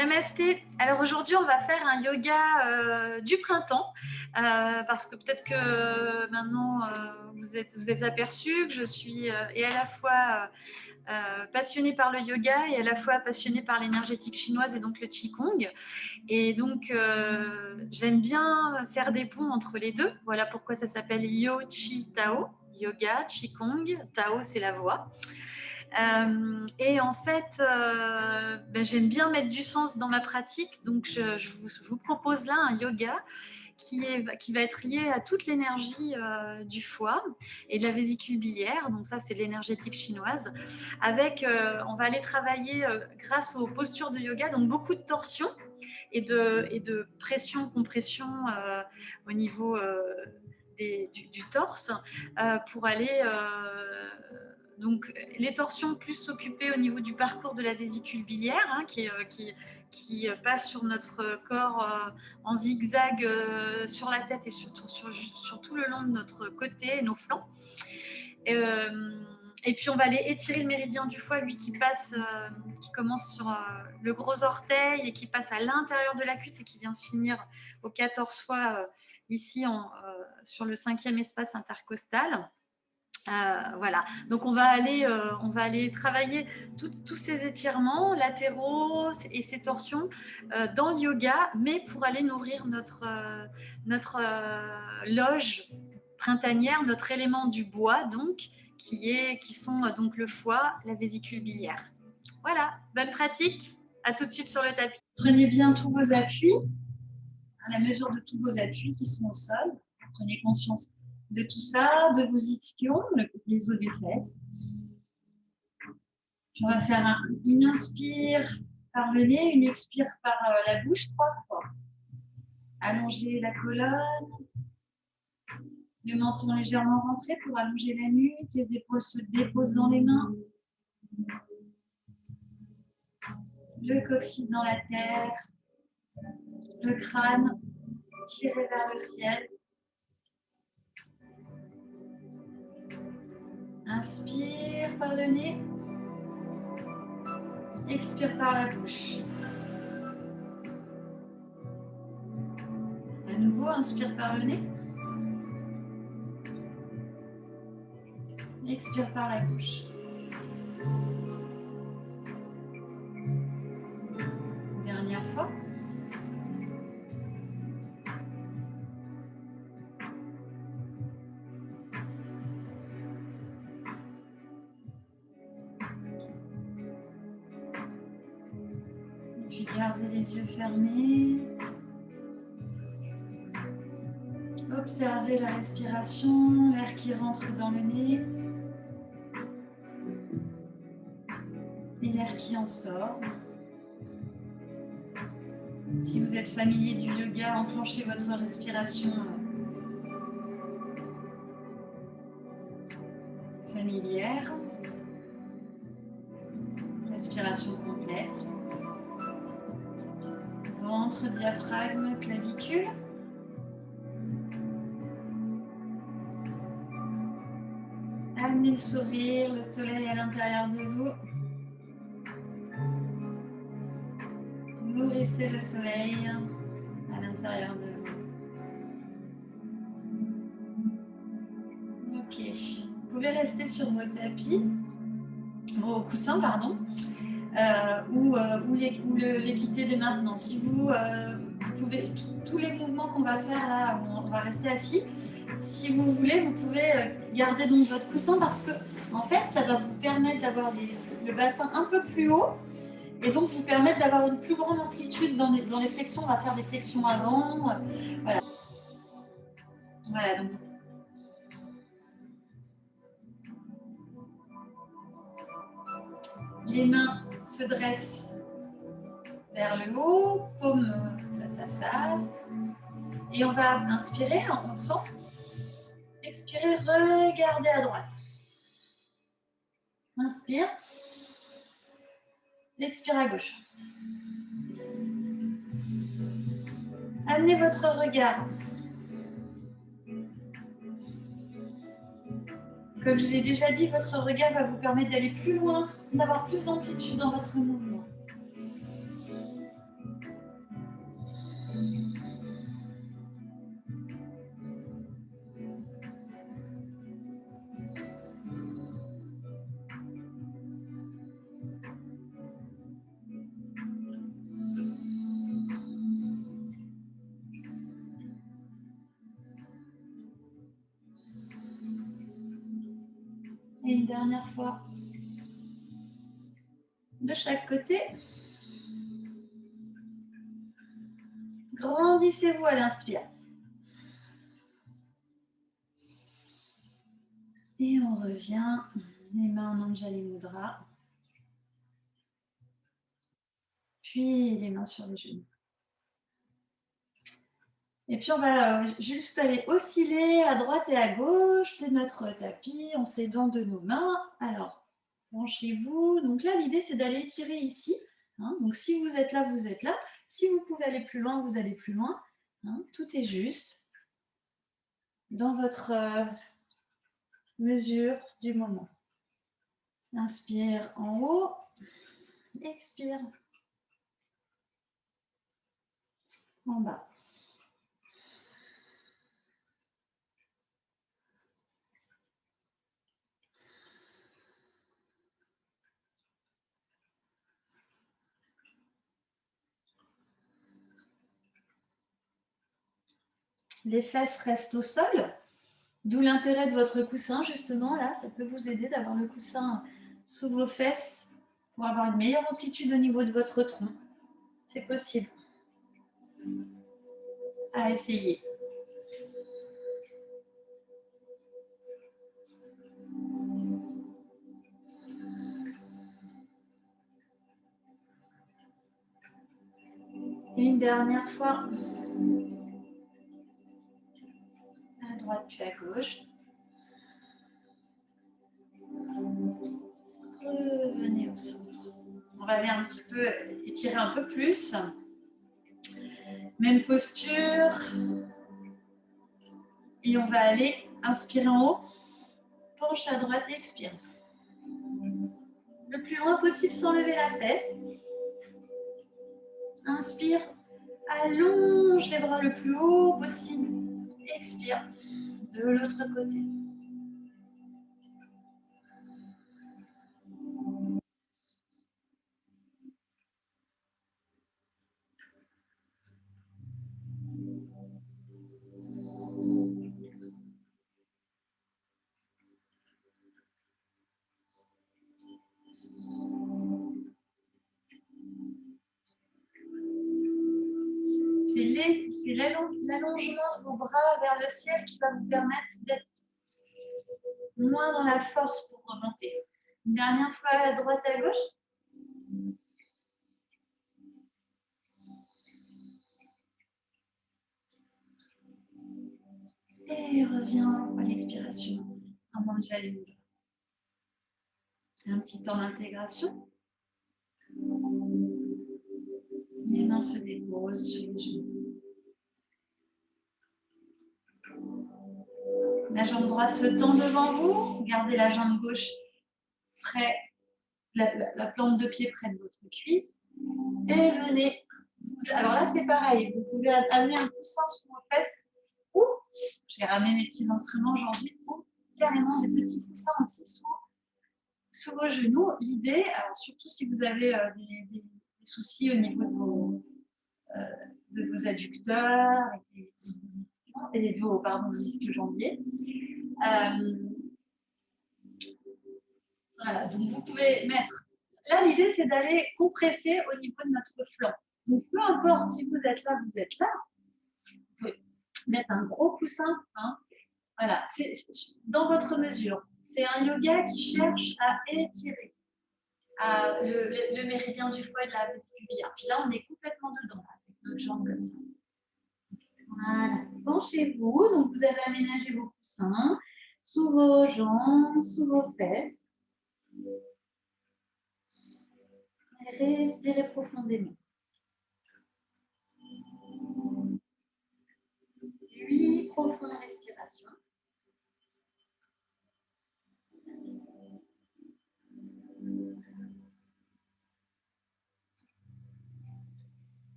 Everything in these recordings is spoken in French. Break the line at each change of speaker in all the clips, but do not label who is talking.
Namasté. Alors aujourd'hui, on va faire un yoga du printemps parce que peut-être que maintenant vous êtes aperçu que je suis et à la fois passionnée par le yoga et à la fois passionnée par l'énergétique chinoise et donc le Qigong. Et donc j'aime bien faire des ponts entre les deux. Voilà pourquoi ça s'appelle Yo Chi Tao. Yoga, Qigong, Tao c'est la voix. Et en fait, j'aime bien mettre du sens dans ma pratique, donc je vous propose là un yoga qui va être lié à toute l'énergie du foie et de la vésicule biliaire, donc ça c'est l'énergétique chinoise, avec, on va aller travailler grâce aux postures de yoga, donc beaucoup de torsion et de pression, compression au niveau du torse pour aller... donc, les torsions plus s'occuper au niveau du parcours de la vésicule biliaire, hein, qui passe sur notre corps en zigzag sur la tête et surtout sur tout le long de notre côté et nos flancs. Et puis, on va aller étirer le méridien du foie, lui qui commence sur le gros orteil et qui passe à l'intérieur de la cuisse et qui vient se finir aux 14 fois ici sur le 5e espace intercostal. Voilà, donc on va aller travailler tous ces étirements latéraux et ces torsions dans le yoga, mais pour aller nourrir notre loge printanière, notre élément du bois, donc, qui sont donc le foie, la vésicule biliaire. Voilà, bonne pratique, à tout de suite sur le tapis.
Prenez bien tous vos appuis, à la mesure de tous vos appuis qui sont au sol. Prenez conscience de tout ça, de vos ischions, les os des fesses. Puis on va faire une inspire par le nez, une expire par la bouche 3 fois. Allongez la colonne, le menton légèrement rentré pour allonger la nuque, les épaules se déposent dans les mains. Le coccyx dans la terre, le crâne tiré vers le ciel. Inspire par le nez, expire par la bouche. À nouveau, inspire par le nez, expire par la bouche. Dernière fois. Puis gardez les yeux fermés. Observez la respiration, l'air qui rentre dans le nez et l'air qui en sort. Si vous êtes familier du yoga, enclenchez votre respiration familière. Respiration complète. Ventre, diaphragme, clavicule. Amenez le sourire, le soleil à l'intérieur de vous. Nourrissez le soleil à l'intérieur de vous. Ok. Vous pouvez rester sur vos tapis, vos coussins, pardon, ou les quitter dès maintenant. Si vous pouvez, tous les mouvements qu'on va faire là, on va rester assis. Si vous voulez, vous pouvez garder donc votre coussin parce que, en fait, ça va vous permettre d'avoir le bassin un peu plus haut et donc vous permettre d'avoir une plus grande amplitude dans les flexions. On va faire des flexions avant. Voilà. Voilà, donc. Les mains se dressent vers le haut, paume face à face. Et on va inspirer en centre. Expirez, regardez à droite. Inspire. Expire à gauche. Amenez votre regard. Comme je l'ai déjà dit, votre regard va vous permettre d'aller plus loin, d'avoir plus d'amplitude dans votre mouvement. dernière fois de chaque côté. Grandissez-vous à l'inspire. Et on revient, les mains en Anjali Mudra. Puis les mains sur les genoux. Et puis on va juste aller osciller à droite et à gauche de notre tapis en s'aidant de nos mains. Alors, branchez-vous. Donc là, l'idée, c'est d'aller étirer ici. Hein. Donc si vous êtes là, vous êtes là. Si vous pouvez aller plus loin, vous allez plus loin. Hein. Tout est juste dans votre mesure du moment. Inspire en haut. Expire en bas. Les fesses restent au sol, d'où l'intérêt de votre coussin, justement. Là, ça peut vous aider d'avoir le coussin sous vos fesses pour avoir une meilleure amplitude au niveau de votre tronc. C'est possible. À essayer. Et une dernière fois. À droite puis à gauche. Revenez au centre. On va aller un petit peu étirer un peu plus. Même posture. Et on va aller inspirer en haut. Penche à droite et expire. Le plus loin possible sans lever la fesse. Inspire. Allonge les bras le plus haut possible. Expire. De l'autre côté. C'est l'allongement de vos bras vers le ciel qui va vous permettre d'être moins dans la force pour remonter. Une dernière fois à droite, à gauche. Et reviens à l'expiration. Un Anjali Mudra. Un petit temps d'intégration. Les mains se déposent sur les genoux. La jambe droite se tend devant vous. Gardez la jambe gauche près, la plante de pied près de votre cuisse. Et venez. Alors là, c'est pareil. Vous pouvez amener un coussin sous vos fesses. Ou, j'ai ramené mes petits instruments aujourd'hui, ou carrément des petits coussins aussi sous vos genoux. L'idée, surtout si vous avez des soucis au niveau de vos adducteurs et des dos, vos ischio-jambiers. Voilà, donc vous pouvez mettre. Là, l'idée, c'est d'aller compresser au niveau de notre flanc. Donc, peu importe si vous êtes là, vous êtes là. Vous pouvez mettre un gros coussin. Hein. Voilà, c'est dans votre mesure. C'est un yoga qui cherche à étirer le méridien du foie et de la vésiculaire. Puis là, on est complètement dedans, avec notre jambe comme ça. Voilà, penchez-vous. Donc, vous avez aménagé vos coussins sous vos jambes, sous vos fesses. Respirez profondément. 8 profondes respirations.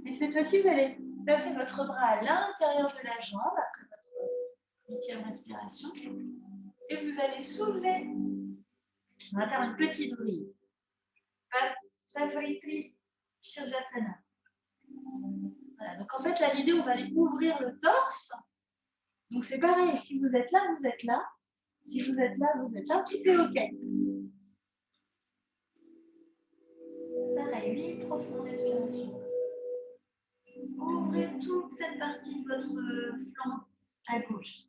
Et cette fois-ci, vous allez placer votre bras à l'intérieur de la jambe, après votre 8e respiration. Et vous allez soulever. On va faire une petite vrille. Pavritri Shirjasana. Voilà, donc en fait, là, l'idée, on va aller ouvrir le torse. Donc c'est pareil, si vous êtes là, vous êtes là. Si vous êtes là, vous êtes là. Tout est OK. Pareil, 8 profondes respirations. Ouvrez toute cette partie de votre flanc à gauche.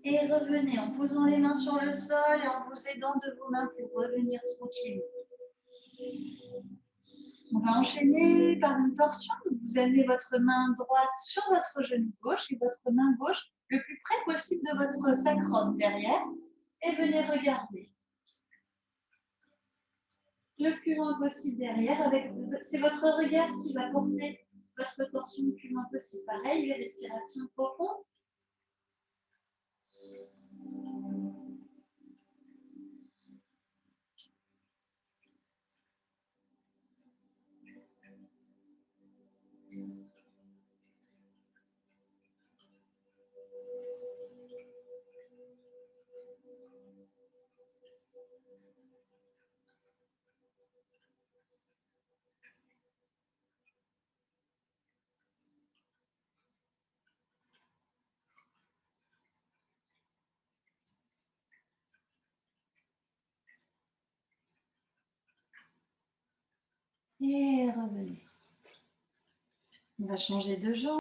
Et revenez en posant les mains sur le sol et en vous aidant de vos mains pour revenir tranquille. On va enchaîner par une torsion. Vous amenez votre main droite sur votre genou gauche et votre main gauche le plus près possible de votre sacrum derrière. Et venez regarder. Le plus loin possible derrière. C'est votre regard qui va porter votre torsion le plus loin possible. Pareil, une respiration profonde. Et revenez. On va changer de jambe.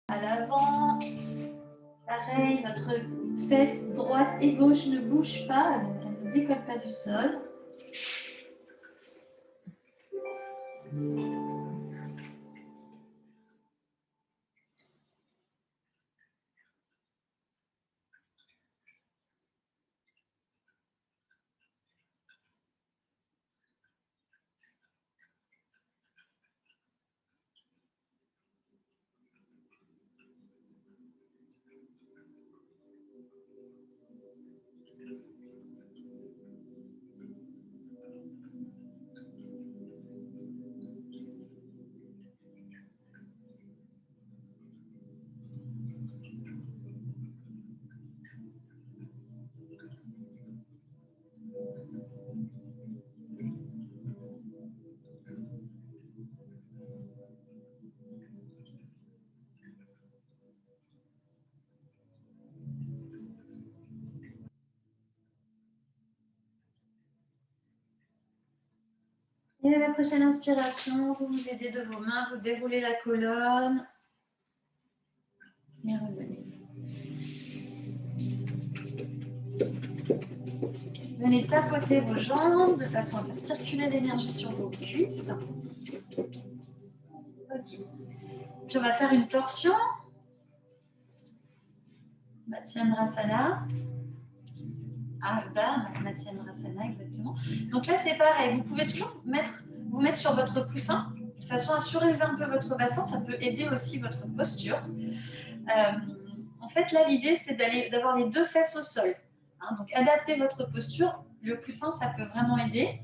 à l'avant. Pareil, votre fesse droite et gauche ne bouge pas, donc elle ne décolle pas du sol. Et à la prochaine inspiration, vous vous aidez de vos mains, vous déroulez la colonne et revenez. Venez tapoter vos jambes de façon à faire circuler l'énergie sur vos cuisses. Ok. Puis on va faire une torsion. Matsyendrasana. Ardha Matsyendrasana, exactement. Donc là, c'est pareil. Vous pouvez toujours vous mettre sur votre coussin de façon à surélever un peu votre bassin. Ça peut aider aussi votre posture. En fait, là, l'idée, c'est d'avoir les deux fesses au sol. Hein, donc, adaptez votre posture. Le coussin, ça peut vraiment aider.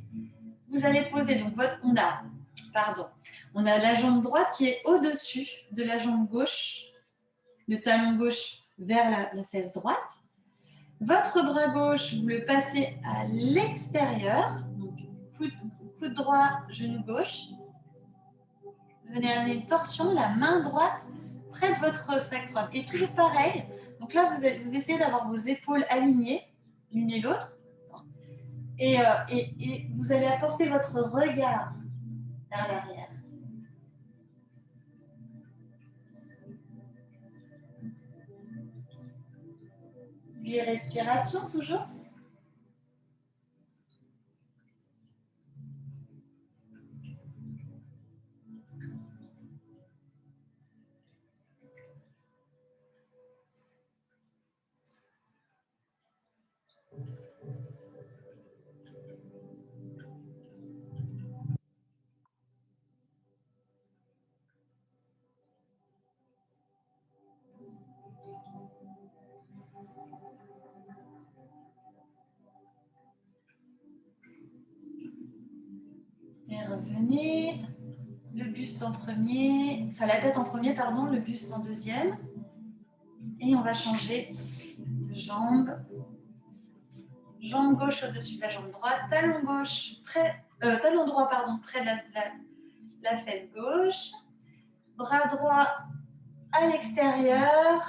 Vous allez poser, donc on a la jambe droite qui est au-dessus de la jambe gauche, le talon gauche vers la fesse droite. Votre bras gauche, vous le passez à l'extérieur, donc coude droit, genou gauche. Venez amener une torsion, la main droite près de votre sacrum. Et toujours pareil, donc là, vous essayez d'avoir vos épaules alignées, l'une et l'autre. Et vous allez apporter votre regard vers l'arrière. Les respirations toujours. Et revenez. Le buste en premier, enfin la tête en premier, pardon, le buste en deuxième. Et on va changer de jambe. Jambe gauche au-dessus de la jambe droite, talon droit près de la fesse gauche. Bras droit à l'extérieur,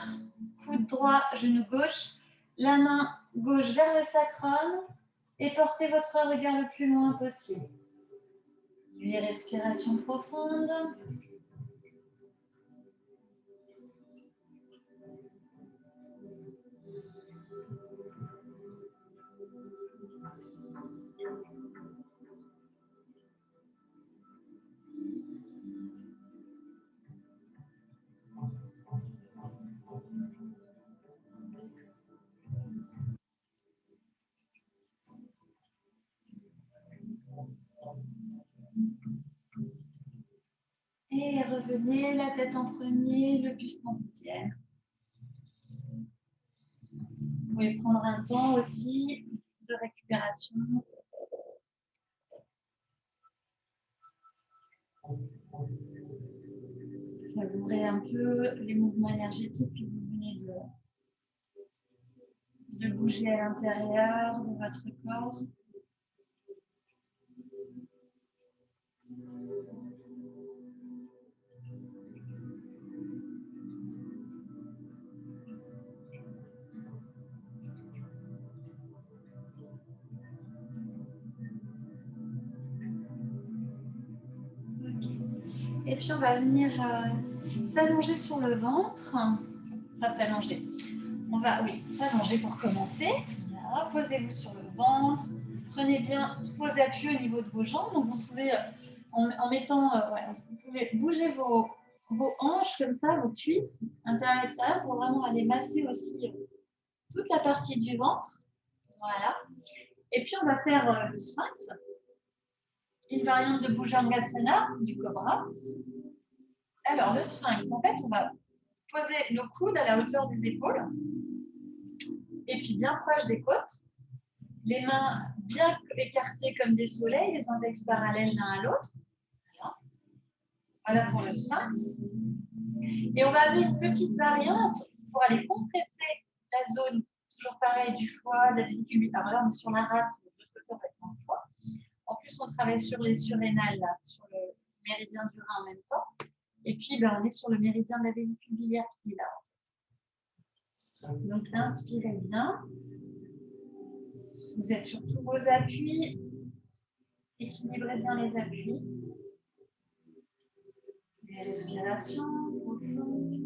coude droit, genou gauche, la main gauche vers le sacrum et portez votre regard le plus loin possible. Les respirations profondes. Et revenez, la tête en premier, le buste en deuxième. Vous pouvez prendre un temps aussi de récupération. Savourez un peu les mouvements énergétiques que vous venez de bouger à l'intérieur de votre corps. Et puis on va venir s'allonger sur le ventre. Enfin, s'allonger. On va, oui, s'allonger pour commencer. Voilà, posez-vous sur le ventre. Prenez bien tous vos appuis au niveau de vos jambes. Donc, vous pouvez, en mettant, voilà, vous pouvez bouger vos hanches comme ça, vos cuisses, intérieur-extérieur, pour vraiment aller masser aussi toute la partie du ventre. Voilà. Et puis, on va faire le sphinx, une variante de Bhujangasana, du cobra. Alors, le sphinx, en fait, on va poser le coude à la hauteur des épaules et puis bien proche des côtes. Les mains bien écartées comme des soleils, les index parallèles l'un à l'autre. Voilà pour le sphinx. Et on va amener une petite variante pour aller compresser la zone, toujours pareil, du foie, de la vésicule biliaire. Alors là, on est sur la rate, de l'autre côté, on va être dans le foie. En plus, on travaille sur les surrénales, là, sur le méridien du rein en même temps. Et puis, ben, on est sur le méridien de la vésicule biliaire qui est là, en fait. Donc, inspirez bien. Vous êtes sur tous vos appuis. Équilibrez bien les appuis. Les respirations profondes.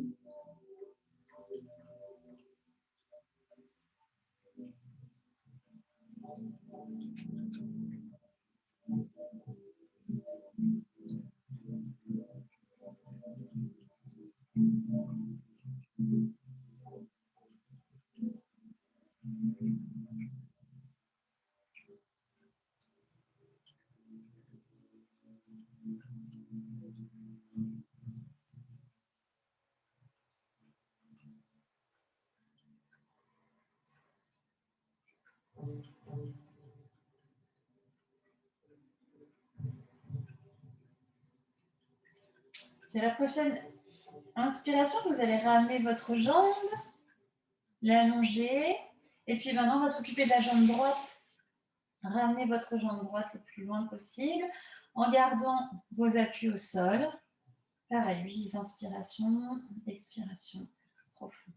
Et la prochaine inspiration, vous allez ramener votre jambe, l'allonger. Et puis maintenant, on va s'occuper de la jambe droite. Ramenez votre jambe droite le plus loin possible en gardant vos appuis au sol. Pareil, 8 inspirations, expiration profonde.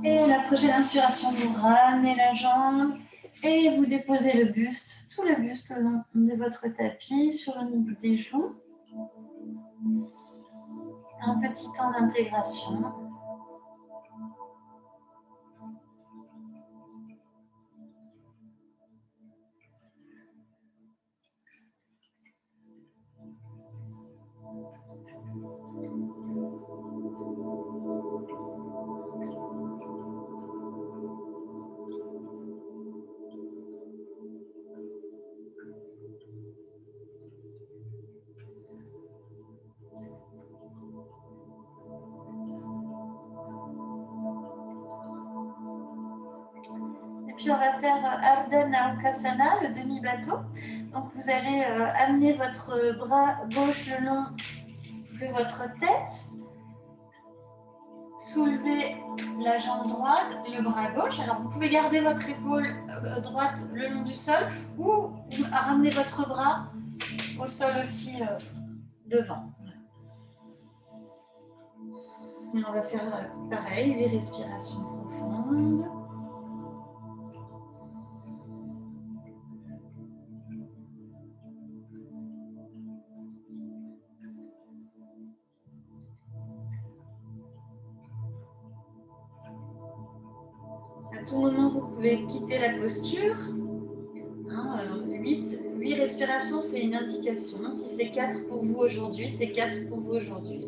Et la prochaine inspiration, vous ramenez la jambe et vous déposez le buste, tout le buste le long de votre tapis sur le niveau des joues. Un petit temps d'intégration. Puis on va faire Ardha Naukasana, le demi-bateau. Donc vous allez amener votre bras gauche le long de votre tête. Soulevez la jambe droite, le bras gauche. Alors vous pouvez garder votre épaule droite le long du sol ou ramener votre bras au sol aussi devant. Et on va faire pareil, 8 respirations profondes. À tout moment, vous pouvez quitter la posture. 8 respirations, c'est une indication. Si c'est 4 pour vous aujourd'hui, c'est 4 pour vous aujourd'hui.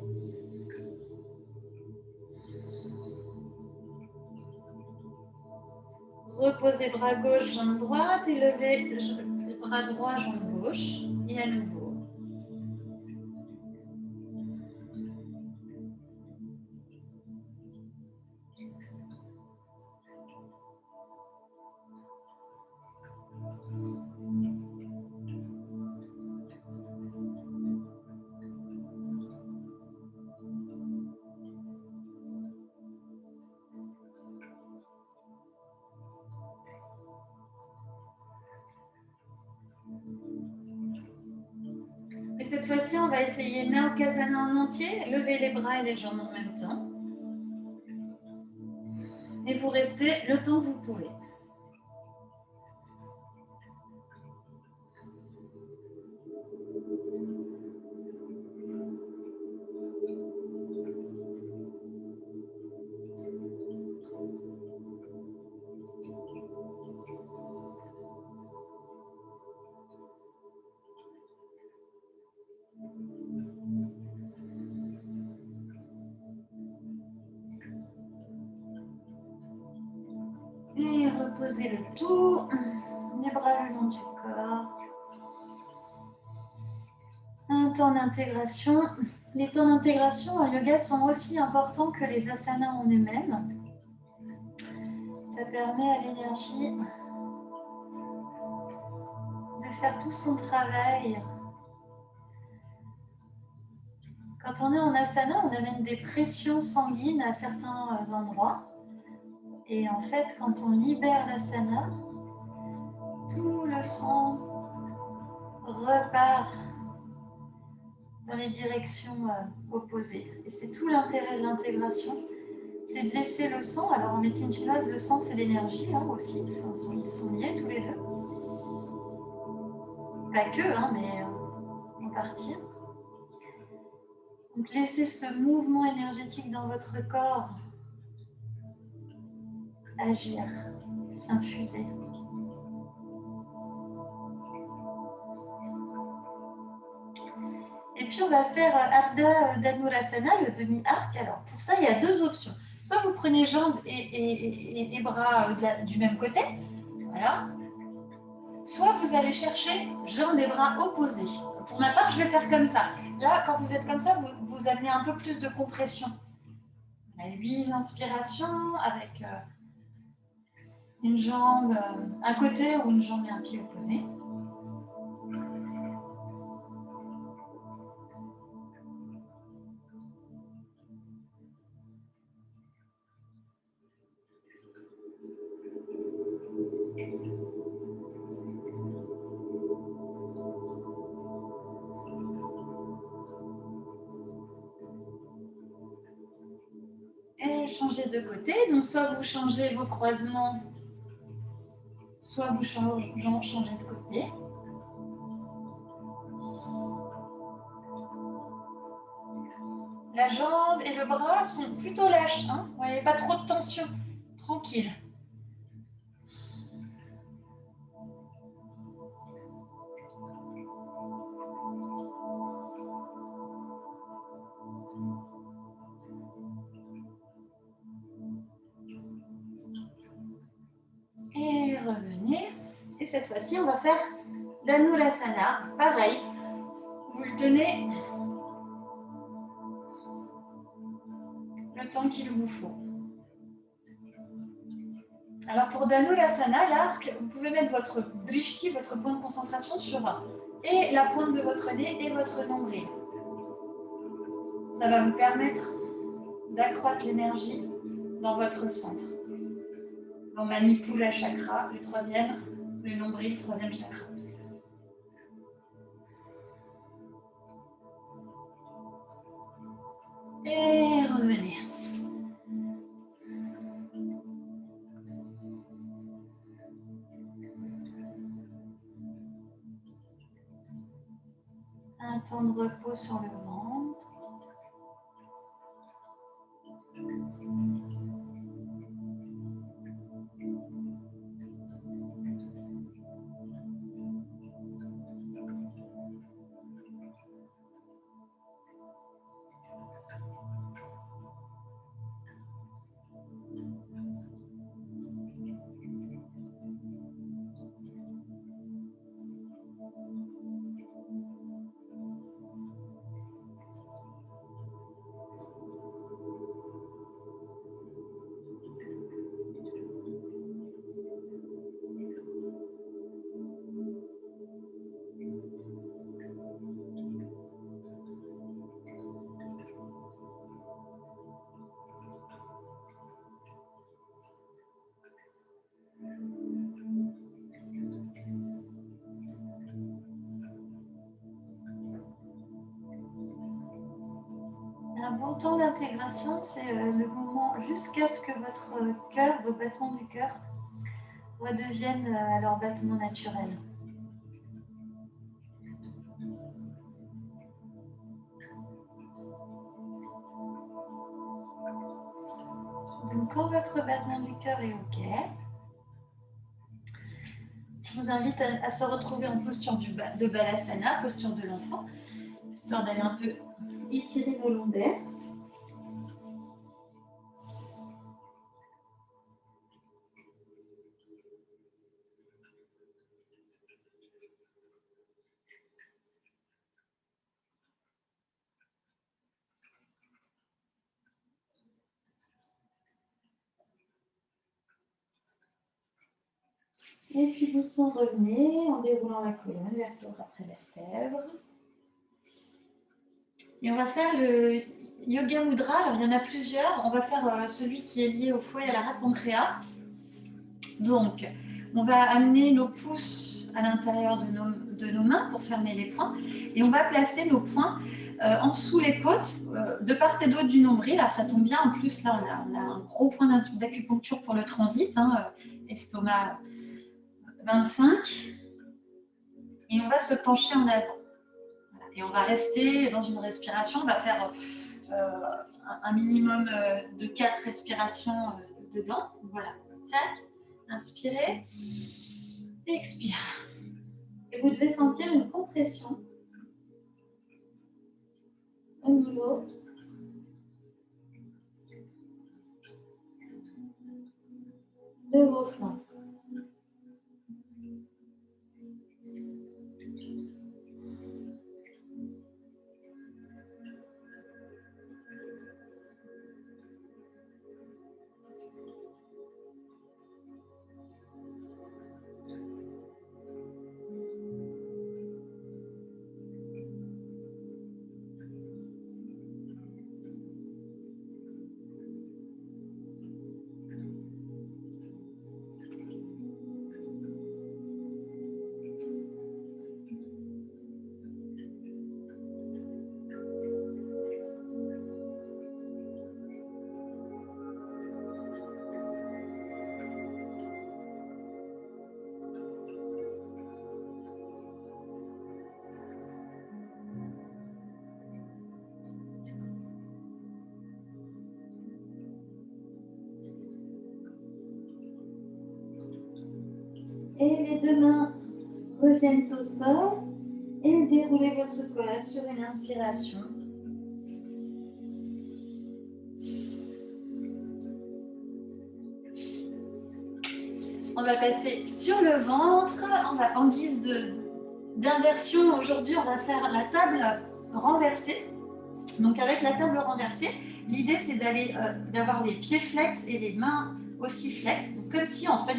Reposez bras gauche, jambe droite et levez le bras droit, jambe gauche. Et à nouveau. fois-ci, on va essayer Naokasana en entier. Levez les bras et les jambes en même temps. Et vous restez le temps que vous pouvez. Et reposez le tout, les bras le long du corps. Un temps d'intégration. Les temps d'intégration en yoga sont aussi importants que les asanas en eux-mêmes. Ça permet à l'énergie de faire tout son travail. Quand on est en asana, on amène des pressions sanguines à certains endroits. Et en fait, quand on libère l'asana, tout le sang repart dans les directions opposées. Et c'est tout l'intérêt de l'intégration, c'est de laisser le sang. Alors en médecine chinoise, le sang c'est l'énergie hein, aussi, ils sont liés tous les deux. Pas que, hein, mais en partie. Donc laissez ce mouvement énergétique dans votre corps agir, s'infuser. Et puis on va faire Ardha Dhanurasana, le demi-arc. Alors pour ça, il y a deux options. Soit vous prenez jambes et bras du même côté, voilà. Soit vous allez chercher jambes et bras opposés. Pour ma part, je vais faire comme ça. Là, quand vous êtes comme ça, vous amenez un peu plus de compression. On a 8 inspirations avec une jambe à côté ou une jambe et un pied opposé. Et changez de côté. Donc, soit vous changez vos croisements, soit vous changez de côté. La jambe et le bras sont plutôt lâches. Hein, vous voyez, pas trop de tension. Tranquille. Et revenez. Et cette fois-ci, on va faire Dhanurasana. Pareil, vous le tenez le temps qu'il vous faut. Alors pour Dhanurasana, l'arc, vous pouvez mettre votre drishti, votre point de concentration sur et la pointe de votre nez et votre nombril. Ça va vous permettre d'accroître l'énergie dans votre centre. Dans Manipula chakra, le troisième, le nombril, troisième chakra. Et revenez. Un temps de repos sur le ventre. bon temps d'intégration, c'est le moment jusqu'à ce que votre cœur, vos battements du cœur, redeviennent à leur battement naturel. Donc, quand votre battement du cœur est OK, je vous invite à se retrouver en posture de Balasana, posture de l'enfant, histoire d'aller un peu étirer vos lombaires. Et puis doucement revenez en déroulant la colonne, vertèbre après vertèbre. Et on va faire le Yoga Mudra. Alors il y en a plusieurs. On va faire celui qui est lié au foie et à la rate pancréas. Donc on va amener nos pouces à l'intérieur de nos mains pour fermer les poings. Et on va placer nos poings en dessous les côtes, de part et d'autre du nombril. Alors ça tombe bien, en plus là on a un gros point d'acupuncture pour le transit, estomac 25. Et on va se pencher en avant. Voilà. Et on va rester dans une respiration. On va faire un minimum de 4 respirations dedans. Voilà. Tac. Inspirez. Expire. Et vous devez sentir une compression au niveau de vos flancs. Et les deux mains reviennent au sol et déroulez votre colonne sur une inspiration. On va passer sur le ventre, en guise d'inversion. Aujourd'hui, on va faire la table renversée. Donc avec la table renversée, l'idée c'est d'avoir les pieds flex et les mains aussi flex. Donc, comme si en fait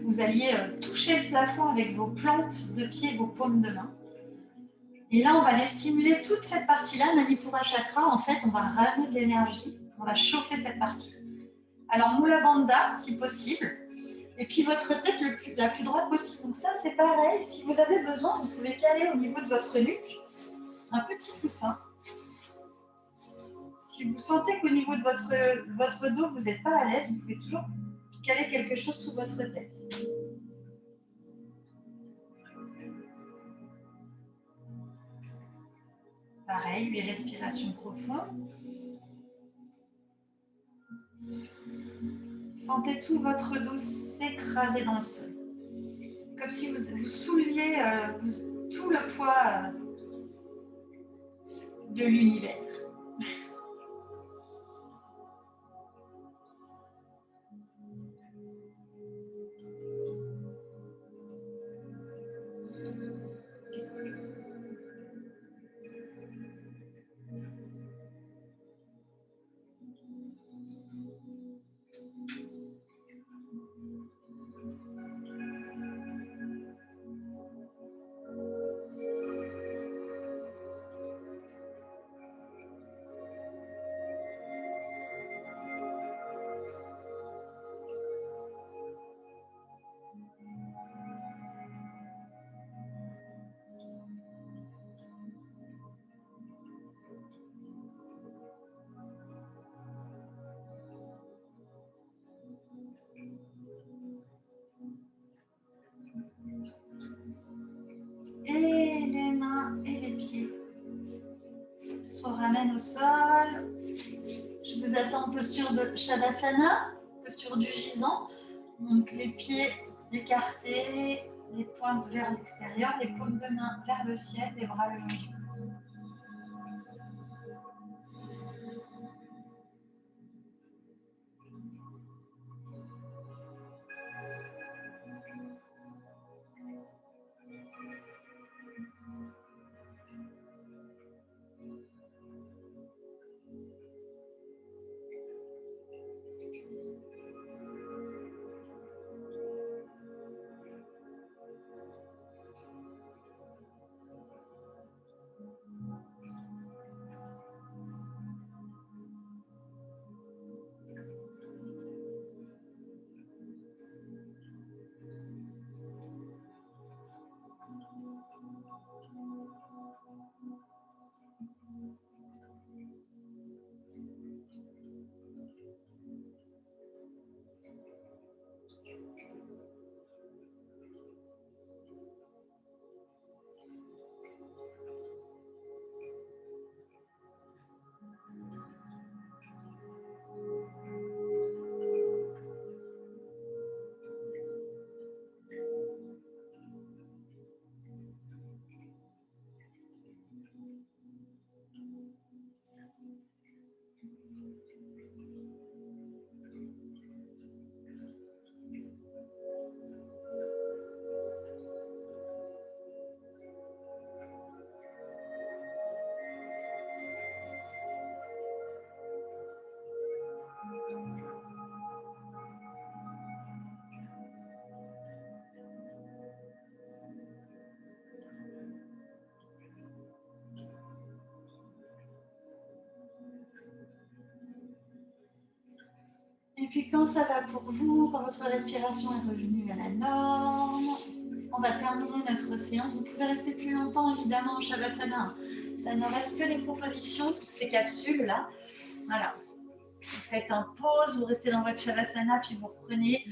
vous alliez toucher le plafond avec vos plantes de pied, vos paumes de main. Et là, on va aller stimuler toute cette partie-là, Manipura Chakra. En fait, on va ramener de l'énergie, on va chauffer cette partie. Alors, Mula Bandha, si possible. Et puis, votre tête la plus droite possible. Donc ça, c'est pareil. Si vous avez besoin, vous pouvez caler au niveau de votre nuque un petit coussin. Si vous sentez qu'au niveau de votre dos, vous n'êtes pas à l'aise, vous pouvez toujours caler quelque chose sous votre tête. Pareil, 8 respirations profondes. Sentez tout votre dos s'écraser dans le sol. Comme si vous souleviez tout le poids de l'univers. ramène au sol. Je vous attends en posture de Shavasana, posture du gisant. Donc les pieds écartés, les pointes vers l'extérieur, les paumes de main vers le ciel, les bras le long du dos. Et puis quand ça va pour vous, quand votre respiration est revenue à la norme, on va terminer notre séance. Vous pouvez rester plus longtemps évidemment en Shavasana. Ça ne reste que les propositions, toutes ces capsules-là. Voilà. Vous faites un pause, vous restez dans votre Shavasana, puis vous reprenez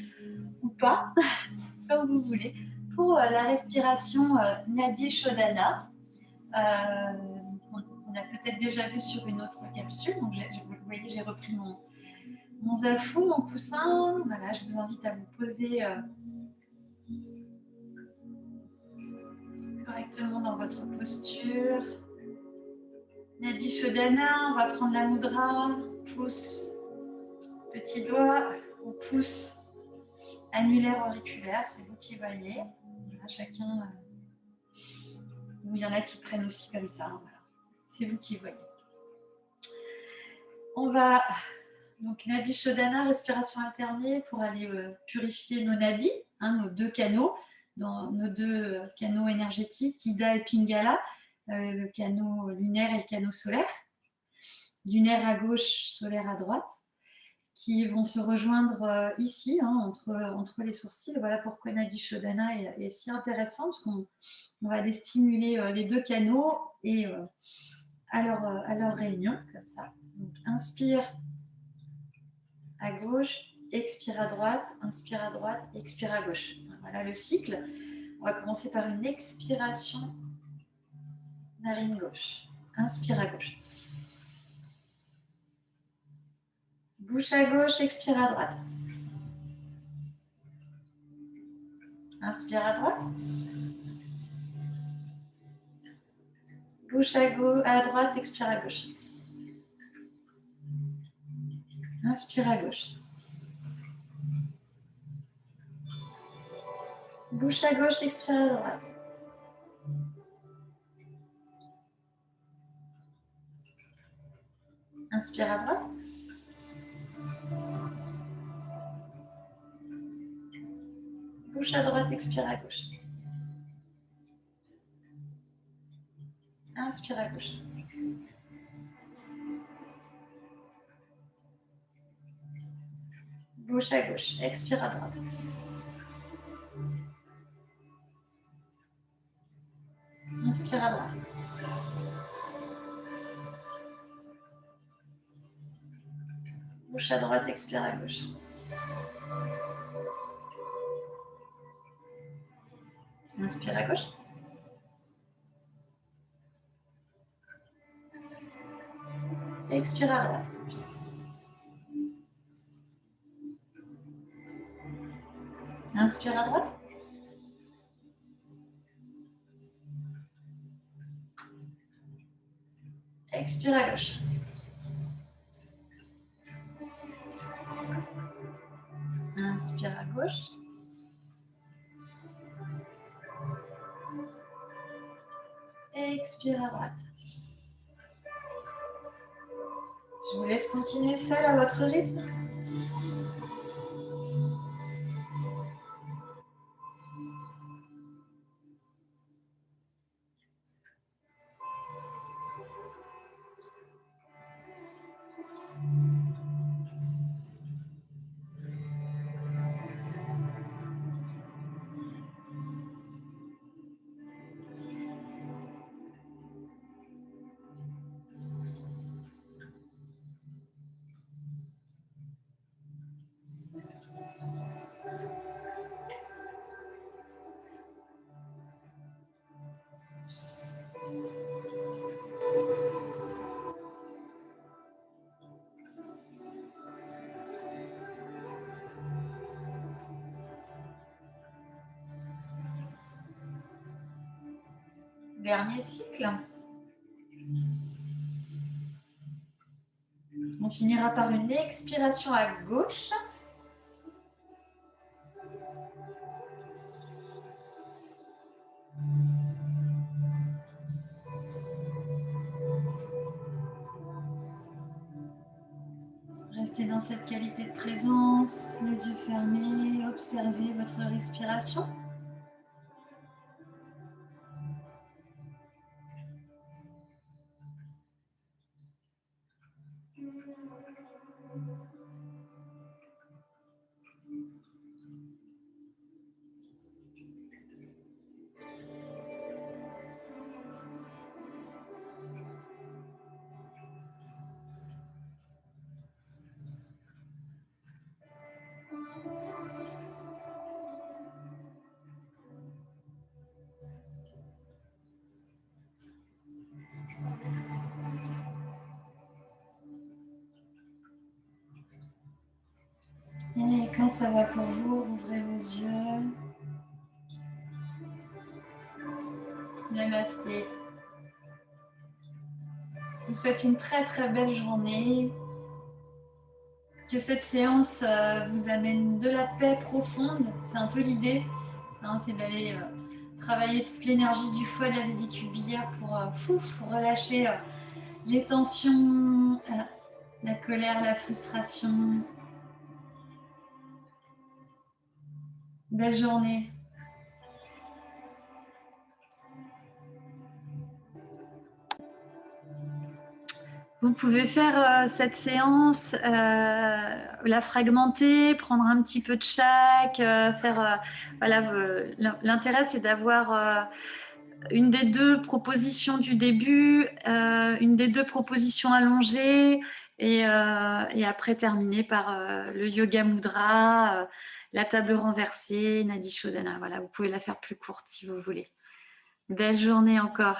ou pas, comme vous voulez, pour la respiration Nadi Shodhana. On a peut-être déjà vu sur une autre capsule. Donc vous voyez, j'ai repris mon zafou, mon coussin. Voilà, je vous invite à vous poser correctement dans votre posture. Nadi Shodhana, on va prendre la mudra, pouce, petit doigt ou pouce annulaire auriculaire, c'est vous qui voyez. Voilà, chacun, ou il y en a qui prennent aussi comme ça. Voilà. C'est vous qui voyez. On va donc Nadi Shodhana, respiration alternée pour aller purifier nos nadis, nos deux canaux, dans nos deux canaux énergétiques, Ida et Pingala, le canot lunaire et le canot solaire. Lunaire à gauche, solaire à droite, qui vont se rejoindre ici, entre les sourcils. Voilà pourquoi Nadi Shodhana est si intéressant, parce qu'on va aller stimuler les deux canaux et à leur réunion, comme ça. Donc, inspire à gauche, expire à droite, expire à gauche. Voilà le cycle. On va commencer par une expiration, narine gauche. Inspire à gauche. Bouche à gauche, expire à droite. Inspire à droite. Bouche à droite, expire à gauche. Inspire à gauche. Bouche à gauche, expire à droite. Inspire à droite. Bouche à droite, expire à gauche. Inspire à gauche. Bouche à gauche, expire à droite. Inspire à droite. Bouche à droite, expire à gauche. Inspire à gauche. Expire à droite. Inspire à droite. Expire à gauche. Inspire à gauche. Expire à droite. Je vous laisse continuer seul à votre rythme. Dernier cycle. On finira par une expiration à gauche. Restez dans cette qualité de présence, les yeux fermés, observez votre respiration. Et quand ça va pour vous, ouvrez vos yeux. Namasté. Je vous souhaite une très très belle journée. Que cette séance vous amène de la paix profonde. C'est un peu l'idée. Hein, c'est d'aller travailler toute l'énergie du foie, de la vésicule biliaire pour relâcher les tensions, la colère, la frustration. Belle journée. Vous pouvez faire cette séance, la fragmenter, prendre un petit peu de chaque, l'intérêt c'est d'avoir une des deux propositions du début, une des deux propositions allongées et après terminer par le Yoga Mudra, la table renversée, Nadi Shodhana. Voilà, vous pouvez la faire plus courte si vous voulez. Belle journée encore.